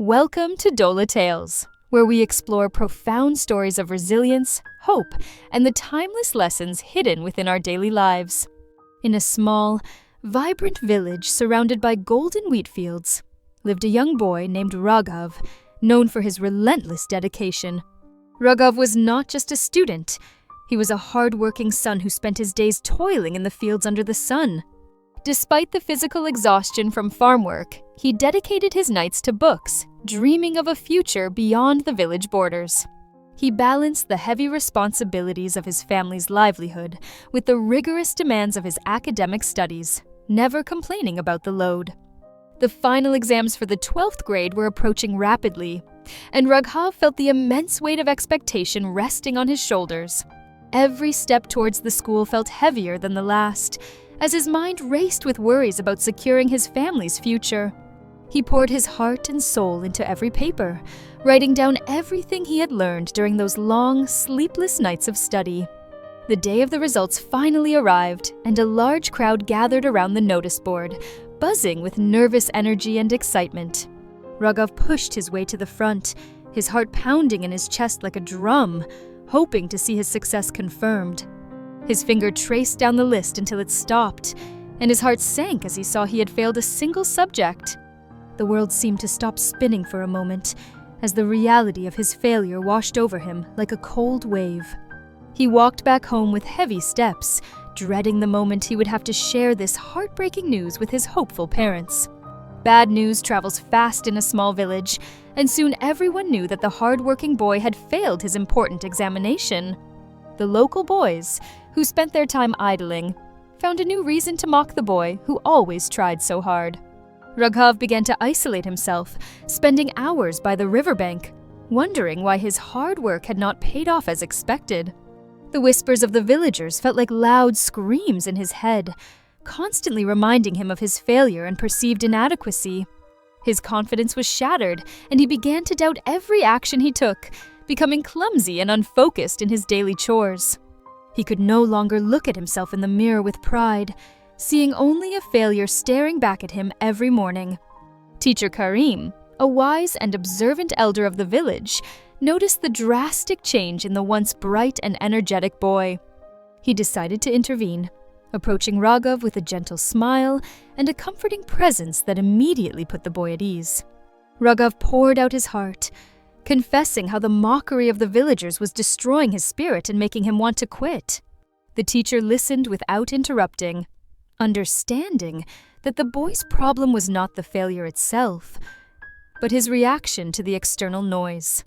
Welcome to DOLA Tales, where we explore profound stories of resilience, hope, and the timeless lessons hidden within our daily lives. In a small, vibrant village surrounded by golden wheat fields, lived a young boy named Raghav, known for his relentless dedication. Raghav was not just a student, he was a hardworking son who spent his days toiling in the fields under the sun. Despite the physical exhaustion from farm work, he dedicated his nights to books, dreaming of a future beyond the village borders. He balanced the heavy responsibilities of his family's livelihood with the rigorous demands of his academic studies, never complaining about the load. The final exams for the 12th grade were approaching rapidly, and Raghav felt the immense weight of expectation resting on his shoulders. Every step towards the school felt heavier than the last, as his mind raced with worries about securing his family's future. He poured his heart and soul into every paper, writing down everything he had learned during those long, sleepless nights of study. The day of the results finally arrived, and a large crowd gathered around the notice board, buzzing with nervous energy and excitement. Raghav pushed his way to the front, his heart pounding in his chest like a drum, hoping to see his success confirmed. His finger traced down the list until it stopped, and his heart sank as he saw he had failed a single subject. The world seemed to stop spinning for a moment, as the reality of his failure washed over him like a cold wave. He walked back home with heavy steps, dreading the moment he would have to share this heartbreaking news with his hopeful parents. Bad news travels fast in a small village, and soon everyone knew that the hard-working boy had failed his important examination. The local boys, who spent their time idling, found a new reason to mock the boy who always tried so hard. Raghav began to isolate himself, spending hours by the riverbank, wondering why his hard work had not paid off as expected. The whispers of the villagers felt like loud screams in his head, constantly reminding him of his failure and perceived inadequacy. His confidence was shattered, and he began to doubt every action he took, becoming clumsy and unfocused in his daily chores. He could no longer look at himself in the mirror with pride, seeing only a failure staring back at him every morning. Teacher Karim, a wise and observant elder of the village, noticed the drastic change in the once bright and energetic boy. He decided to intervene, approaching Raghav with a gentle smile and a comforting presence that immediately put the boy at ease. Raghav poured out his heart, confessing how the mockery of the villagers was destroying his spirit and making him want to quit. The teacher listened without interrupting, understanding that the boy's problem was not the failure itself, but his reaction to the external noise.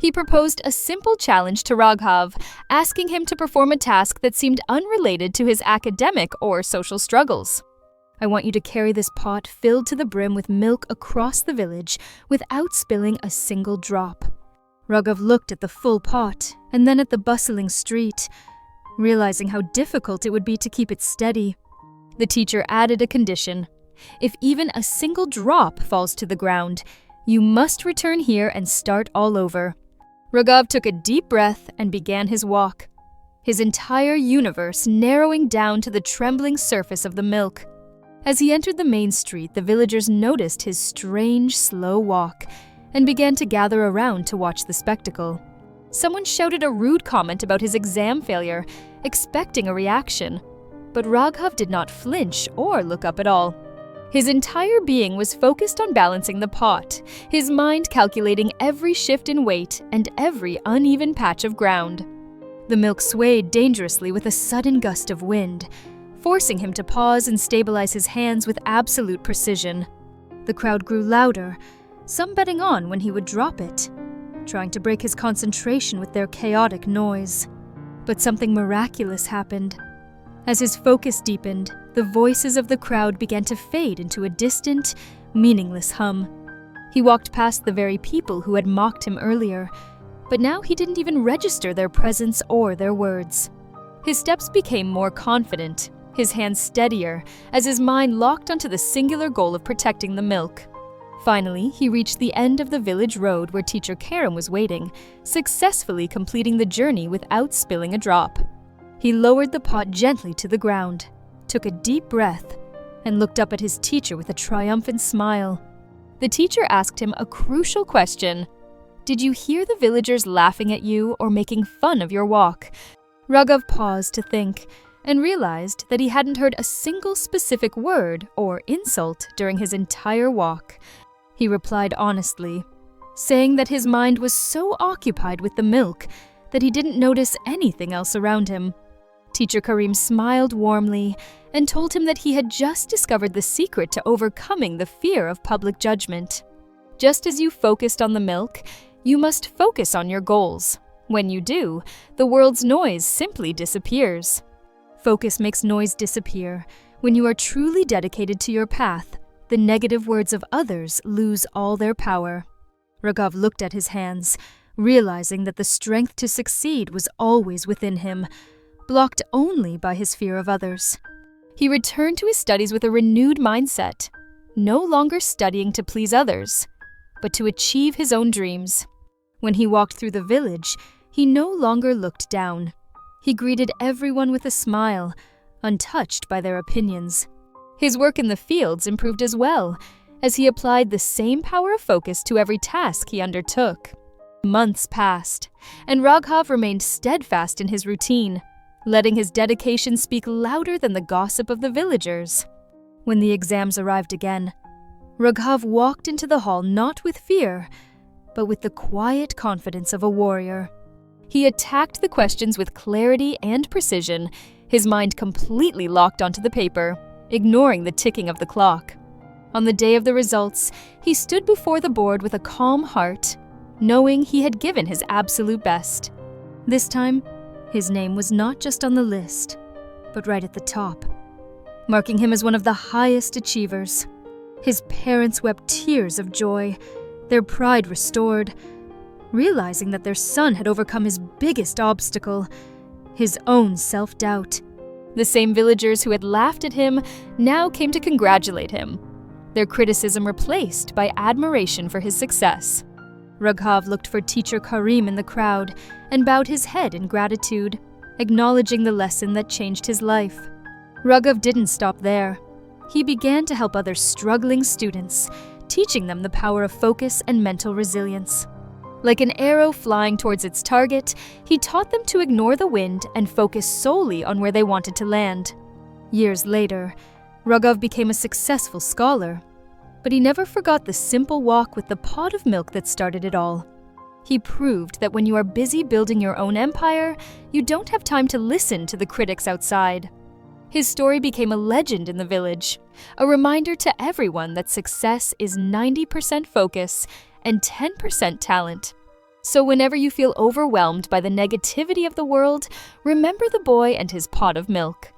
He proposed a simple challenge to Raghav, asking him to perform a task that seemed unrelated to his academic or social struggles. "I want you to carry this pot filled to the brim with milk across the village without spilling a single drop." Raghav looked at the full pot and then at the bustling street, realizing how difficult it would be to keep it steady. The teacher added a condition: if even a single drop falls to the ground, you must return here and start all over. Raghav took a deep breath and began his walk, his entire universe narrowing down to the trembling surface of the milk. As he entered the main street, the villagers noticed his strange, slow walk and began to gather around to watch the spectacle. Someone shouted a rude comment about his exam failure, expecting a reaction, but Raghav did not flinch or look up at all. His entire being was focused on balancing the pot, his mind calculating every shift in weight and every uneven patch of ground. The milk swayed dangerously with a sudden gust of wind, forcing him to pause and stabilize his hands with absolute precision. The crowd grew louder, some betting on when he would drop it, trying to break his concentration with their chaotic noise. But something miraculous happened. As his focus deepened, the voices of the crowd began to fade into a distant, meaningless hum. He walked past the very people who had mocked him earlier, but now he didn't even register their presence or their words. His steps became more confident, his hands steadier, as his mind locked onto the singular goal of protecting the milk. Finally, he reached the end of the village road where Teacher Karim was waiting, successfully completing the journey without spilling a drop. He lowered the pot gently to the ground, took a deep breath, and looked up at his teacher with a triumphant smile. The teacher asked him a crucial question. Did you hear the villagers laughing at you or making fun of your walk? Raghav paused to think and realized that he hadn't heard a single specific word or insult during his entire walk. He replied honestly, saying that his mind was so occupied with the milk that he didn't notice anything else around him. Teacher Karim smiled warmly and told him that he had just discovered the secret to overcoming the fear of public judgment. Just as you focused on the milk, you must focus on your goals. When you do, the world's noise simply disappears. Focus makes noise disappear. When you are truly dedicated to your path, the negative words of others lose all their power. Raghav looked at his hands, realizing that the strength to succeed was always within him, blocked only by his fear of others. He returned to his studies with a renewed mindset, no longer studying to please others, but to achieve his own dreams. When he walked through the village, he no longer looked down. He greeted everyone with a smile, untouched by their opinions. His work in the fields improved as well, as he applied the same power of focus to every task he undertook. Months passed, and Raghav remained steadfast in his routine, letting his dedication speak louder than the gossip of the villagers. When the exams arrived again, Raghav walked into the hall not with fear, but with the quiet confidence of a warrior. He attacked the questions with clarity and precision, his mind completely locked onto the paper, ignoring the ticking of the clock. On the day of the results, he stood before the board with a calm heart, knowing he had given his absolute best. This time, his name was not just on the list, but right at the top, marking him as one of the highest achievers. His parents wept tears of joy, their pride restored, realizing that their son had overcome his biggest obstacle, his own self-doubt. The same villagers who had laughed at him now came to congratulate him, their criticism replaced by admiration for his success. Raghav looked for teacher Karim in the crowd and bowed his head in gratitude, acknowledging the lesson that changed his life. Raghav didn't stop there. He began to help other struggling students, teaching them the power of focus and mental resilience. Like an arrow flying towards its target, he taught them to ignore the wind and focus solely on where they wanted to land. Years later, Raghav became a successful scholar, but he never forgot the simple walk with the pot of milk that started it all. He proved that when you are busy building your own empire, you don't have time to listen to the critics outside. His story became a legend in the village, a reminder to everyone that success is 90% focus and 10% talent. So whenever you feel overwhelmed by the negativity of the world, remember the boy and his pot of milk.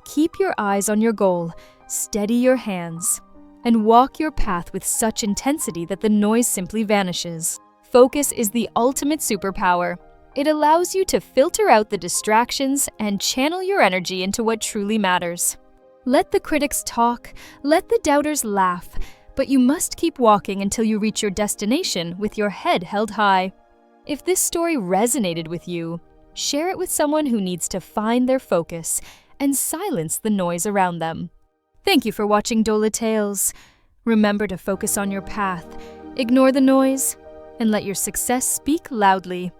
Keep your eyes on your goal, steady your hands, and walk your path with such intensity that the noise simply vanishes. Focus is the ultimate superpower. It allows you to filter out the distractions and channel your energy into what truly matters. Let the critics talk, let the doubters laugh, but you must keep walking until you reach your destination with your head held high. If this story resonated with you, share it with someone who needs to find their focus and silence the noise around them. Thank you for watching DOLA Tales. Remember to focus on your path, ignore the noise, and let your success speak loudly.